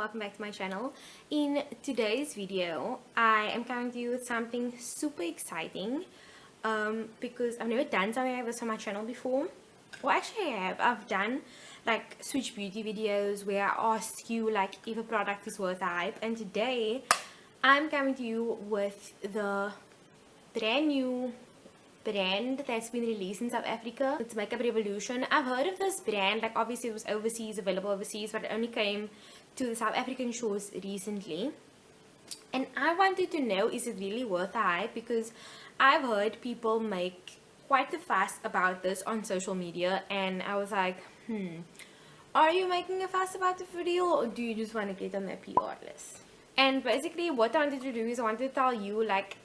welcome back to my channel. In today's video I am coming to you with something super exciting because I've never done something like this on my channel before. Well, actually I've done like Switch beauty videos where I ask you like if a product is worth the hype, and today I'm coming to you with the brand new brand that's been released in South Africa. It's Makeup Revolution. I've heard of this brand, like obviously it was overseas, available overseas, but it only came to the South African shores recently. And I wanted to know, is it really worth the hype? Because I've heard people make quite a fuss about this on social media, and I was like, are you making a fuss about it for real, or do you just want to get on their PR list? And basically what I wanted to do is I wanted to tell you, like,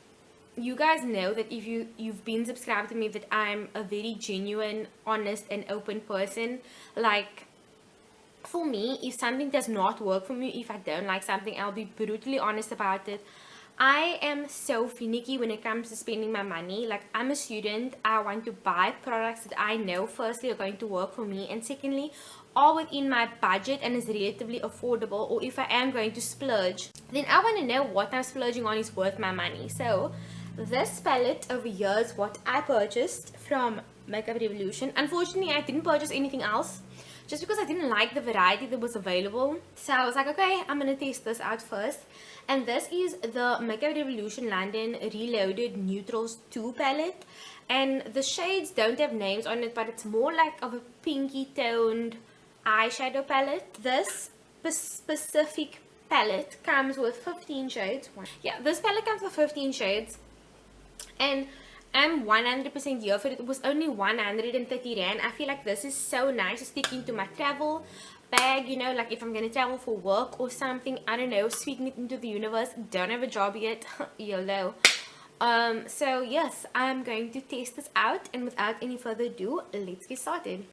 you guys know that if you've been subscribed to me, that I'm a very genuine, honest and open person. Like, for me, if something does not work for me, if I don't like something, I'll be brutally honest about it. I am so finicky when it comes to spending my money. Like, I'm a student. I want to buy products that I know firstly are going to work for me, and secondly are within my budget and is relatively affordable. Or if I am going to splurge, then I want to know what I'm splurging on is worth my money. So this palette over here is what I purchased from Makeup Revolution. Unfortunately, I didn't purchase anything else just because I didn't like the variety that was available. So I was like, okay, I'm gonna test this out first. And this is the Makeup Revolution London Reloaded Neutrals 2 palette. And the shades don't have names on it, but it's more like of a pinky toned eyeshadow palette. This specific palette comes with 15 shades. Yeah, this palette comes with 15 shades. And I'm 100% here for it. It was only 130 rand. I feel like this is so nice to stick into my travel bag, you know, like if I'm gonna travel for work or something, I don't know, sweeten it into the universe. Don't have a job yet, YOLO. So yes, I'm going to test this out, and without any further ado, let's get started.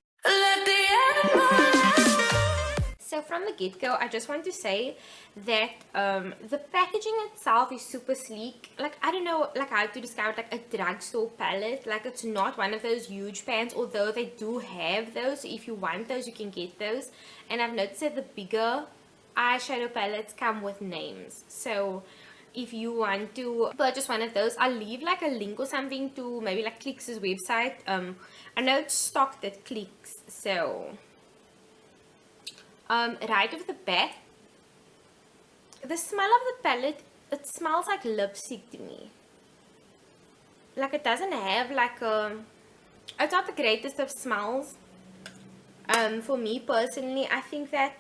So from the get-go, I just want to say that the packaging itself is super sleek. Like, I don't know like how to describe like a drugstore palette. Like, it's not one of those huge pans, although they do have those. So if you want those, you can get those. And I've noticed that the bigger eyeshadow palettes come with names. So if you want to purchase one of those, I'll leave like a link or something to maybe like Click's website. I know it's stocked at Click's, so right off the bat, the smell of the palette, it smells like lipstick to me. Like, it doesn't have like it's not the greatest of smells. For me personally, I think that,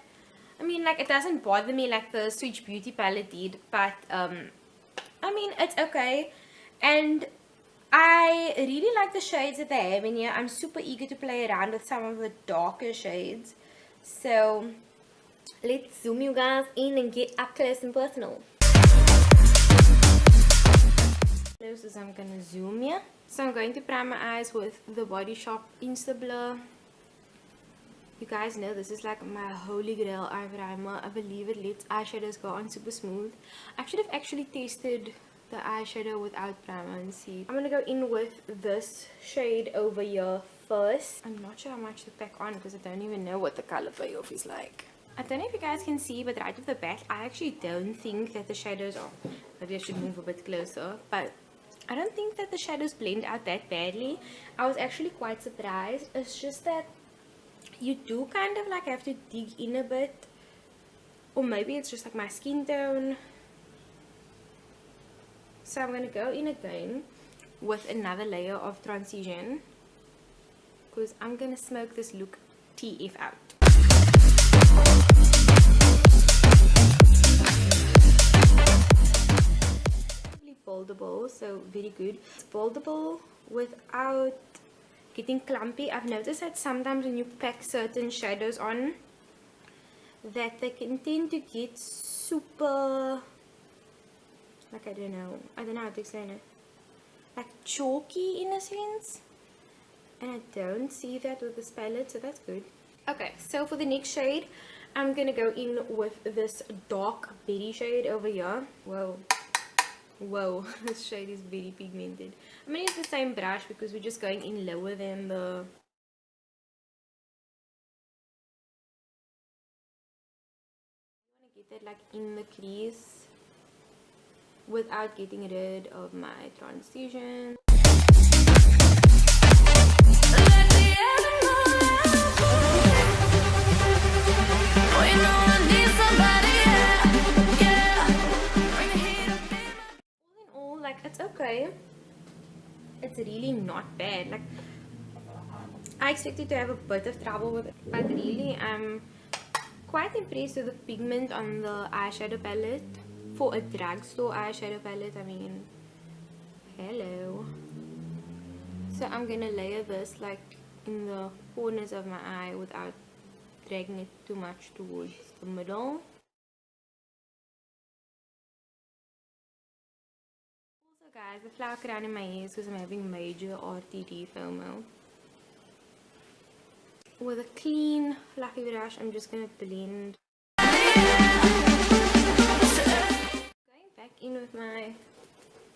I mean, like, it doesn't bother me like the Switch Beauty palette did, but I mean, it's okay. And I really like the shades that they have in here. I'm super eager to play around with some of the darker shades. So let's zoom you guys in and get up close and personal. Close, I'm gonna zoom here. So I'm going to prime my eyes with the Body Shop Insta Blur. You guys know this is like my holy grail eye primer. I believe it lets eyeshadows go on super smooth. I should have actually tested the eyeshadow without primer and see. I'm gonna go in with this shade over here first. I'm not sure how much to pack on because I don't even know what the color payoff is like. I don't know if you guys can see, but right off the bat, I actually don't think that the shadows are, maybe I should move a bit closer, but I don't think that the shadows blend out that badly. I was actually quite surprised. It's just that you do kind of like have to dig in a bit, or maybe it's just like my skin tone. So I'm going to go in again with another layer of transition, because I'm going to smoke this look TF out. Foldable, so very good. It's foldable without getting clumpy. I've noticed that sometimes when you pack certain shadows on, that they can tend to get super, like, I don't know how to explain it, like chalky in a sense, and I don't see that with this palette, so that's good. Okay, so for the next shade, I'm gonna go in with this dark berry shade over here. Whoa, this shade is very pigmented. I'm gonna use the same brush because we're just going in lower than the get it like in the crease without getting rid of my transition. All in all, like, it's okay. It's really not bad. Like, I expected to have a bit of trouble with it, but really I'm quite impressed with the pigment on the eyeshadow palette. For a drugstore eyeshadow palette, I mean, hello. So I'm gonna layer this like in the corners of my eye without dragging it too much towards the middle. Also guys, the flower crown in my hair is because I'm having major RTD FOMO. With a clean fluffy brush, I'm just gonna blend. Going back in with my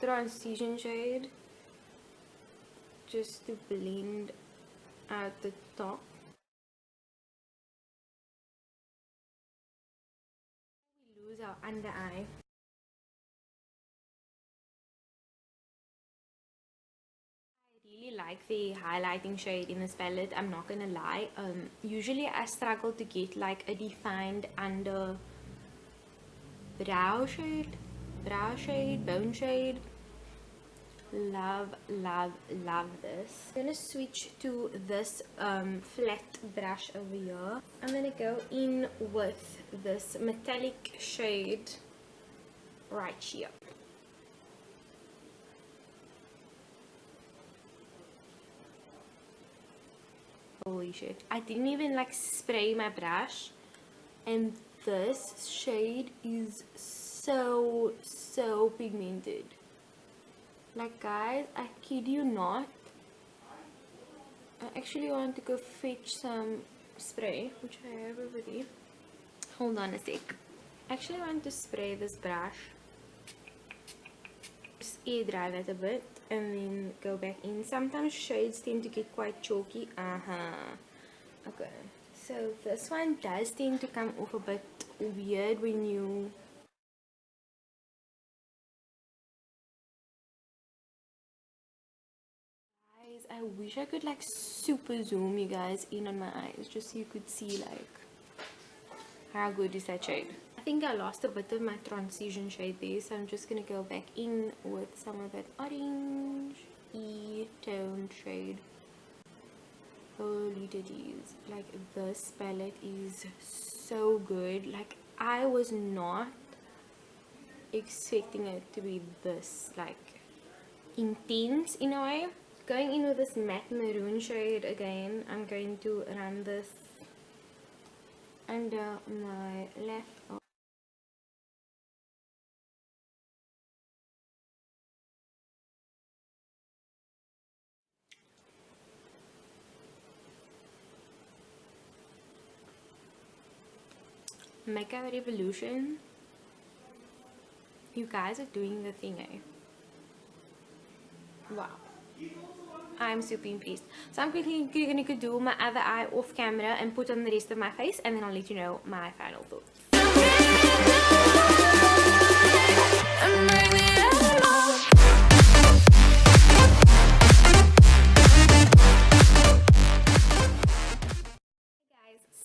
transition shade just to blend out the top. We lose our under eye. I really like the highlighting shade in this palette, I'm not gonna lie. Usually I struggle to get like a defined under brow shade, bone shade. Love this. I'm gonna switch to this flat brush over here. I'm gonna go in with this metallic shade right here. Holy shit, I didn't even like spray my brush, and this shade is so pigmented. Like guys, I kid you not, I actually want to go fetch some spray, which I have already. Hold on a sec. I actually want to spray this brush, just air dry that a bit and then go back in. Sometimes shades tend to get quite chalky. Okay, so this one does tend to come off a bit weird when you guys, I wish I could like super zoom you guys in on my eyes just so you could see like how good is that shade. I think I lost a bit of my transition shade there, so I'm just gonna go back in with some of that orange toned shade. Holy titties, like this palette is so good. Like I was not expecting it to be this like intense in a way. Going in with this matte maroon shade again, I'm going to run this under my left arm. Makeup Revolution, you guys are doing the thing, eh? Wow, I'm super impressed. So I'm quickly gonna do my other eye off camera and put on the rest of my face, and then I'll let you know my final thoughts.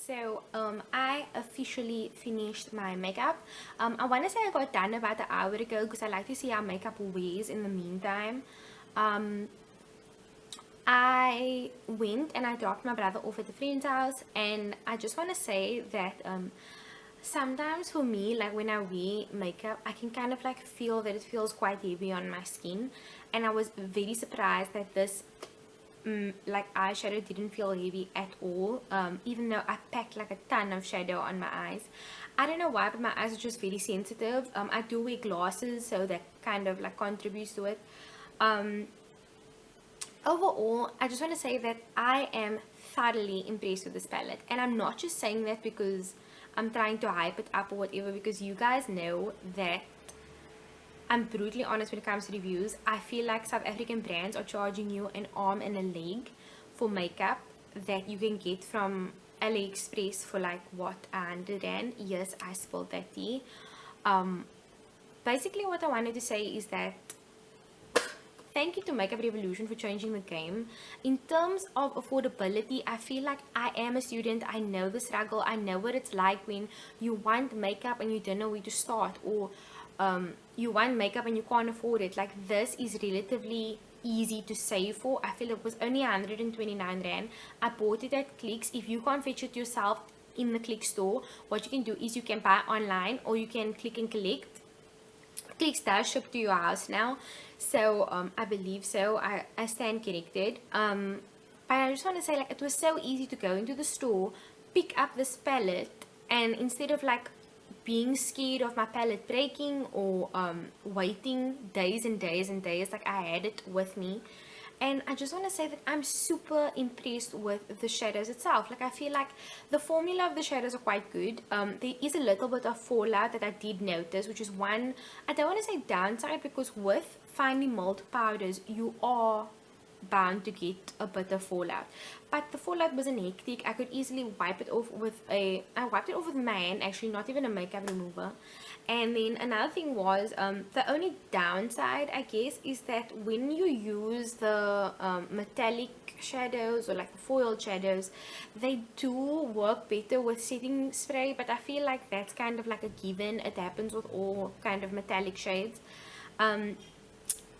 So I officially finished my makeup. I want to say I got done about an hour ago because I like to see how makeup wears in the meantime. I went and I dropped my brother off at a friend's house, and I just want to say that sometimes for me, like when I wear makeup, I can kind of like feel that it feels quite heavy on my skin, and I was very surprised that this like eyeshadow didn't feel heavy at all, even though I packed like a ton of shadow on my eyes. I don't know why, but my eyes are just very sensitive. I do wear glasses, so that kind of like contributes to it. Overall, I just want to say that I am thoroughly impressed with this palette, and I'm not just saying that because I'm trying to hype it up or whatever, because you guys know that I'm brutally honest when it comes to reviews. I feel like South African brands are charging you an arm and a leg for makeup that you can get from AliExpress for like what, 100 rand. Yes, I spilled that tea. Basically what I wanted to say is that thank you to Makeup Revolution for changing the game. In terms of affordability, I feel like I am a student. I know the struggle. I know what it's like when you want makeup and you don't know where to start, or you want makeup and you can't afford it. Like, this is relatively easy to save for. I feel it was only 129 rand. I bought it at Clicks. If you can't fetch it yourself in the Click store, what you can do is you can buy online, or you can click and collect. Clicks does ship to your house now, so I believe so. I stand corrected. But I just want to say, like, it was so easy to go into the store, pick up this palette, and instead of like being scared of my palette breaking, or waiting days and days and days, like, I had it with me. And I just want to say that I'm super impressed with the shadows itself. Like, I feel like the formula of the shadows are quite good. There is a little bit of fallout that I did notice, which is one, I don't want to say downside, because with finely milled powders, you are bound to get a bit of fallout. But the fallout wasn't hectic. I could easily wipe it off with I wiped it off with my hand, actually, not even a makeup remover. And then another thing was, the only downside, I guess, is that when you use the metallic shadows, or like the foiled shadows, they do work better with setting spray, but I feel like that's kind of like a given. It happens with all kind of metallic shades.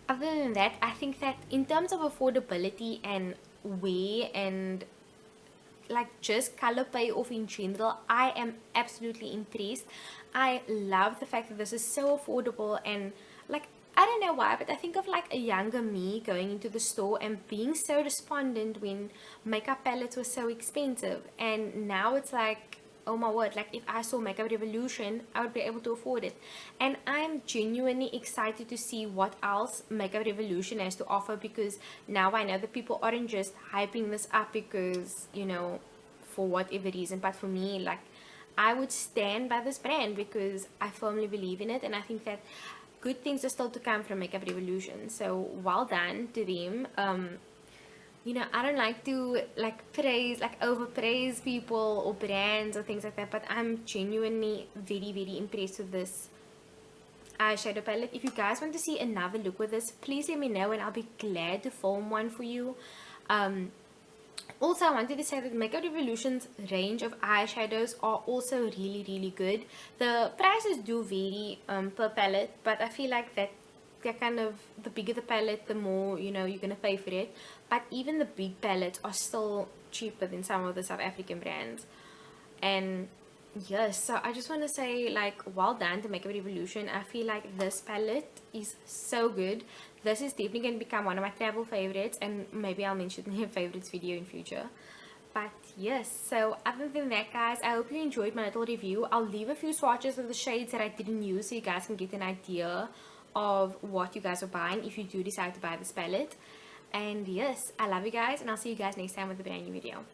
Other than that, I think that in terms of affordability and wear and like just color payoff in general, I am absolutely impressed. I love the fact that this is so affordable, and like, I don't know why, but I think of like a younger me going into the store and being so despondent when makeup palettes were so expensive, and now it's like, oh my word, like, if I saw Makeup Revolution, I would be able to afford it. And I'm genuinely excited to see what else Makeup Revolution has to offer, because now I know that people aren't just hyping this up because, you know, for whatever reason, but for me, like, I would stand by this brand because I firmly believe in it, and I think that good things are still to come from Makeup Revolution. So well done to them. You know, I don't like to like praise, like overpraise people or brands or things like that, but I'm genuinely very, very impressed with this eyeshadow palette. If you guys want to see another look with this, please let me know and I'll be glad to film one for you. Also, I wanted to say that Makeup Revolution's range of eyeshadows are also really, really good. The prices do vary per palette, but I feel like that they're kind of, the bigger the palette, the more, you know, you're gonna pay for it. But even the big palettes are still cheaper than some of the South African brands. And yes, so I just want to say, like, well done to Makeup Revolution. I feel like this palette is so good. This is definitely going to become one of my travel favorites, and maybe I'll mention it in a favorites video in future. But yes, so other than that, guys, I hope you enjoyed my little review. I'll leave a few swatches of the shades that I didn't use so you guys can get an idea of what you guys are buying if you do decide to buy this palette. And yes, I love you guys, and I'll see you guys next time with a brand new video.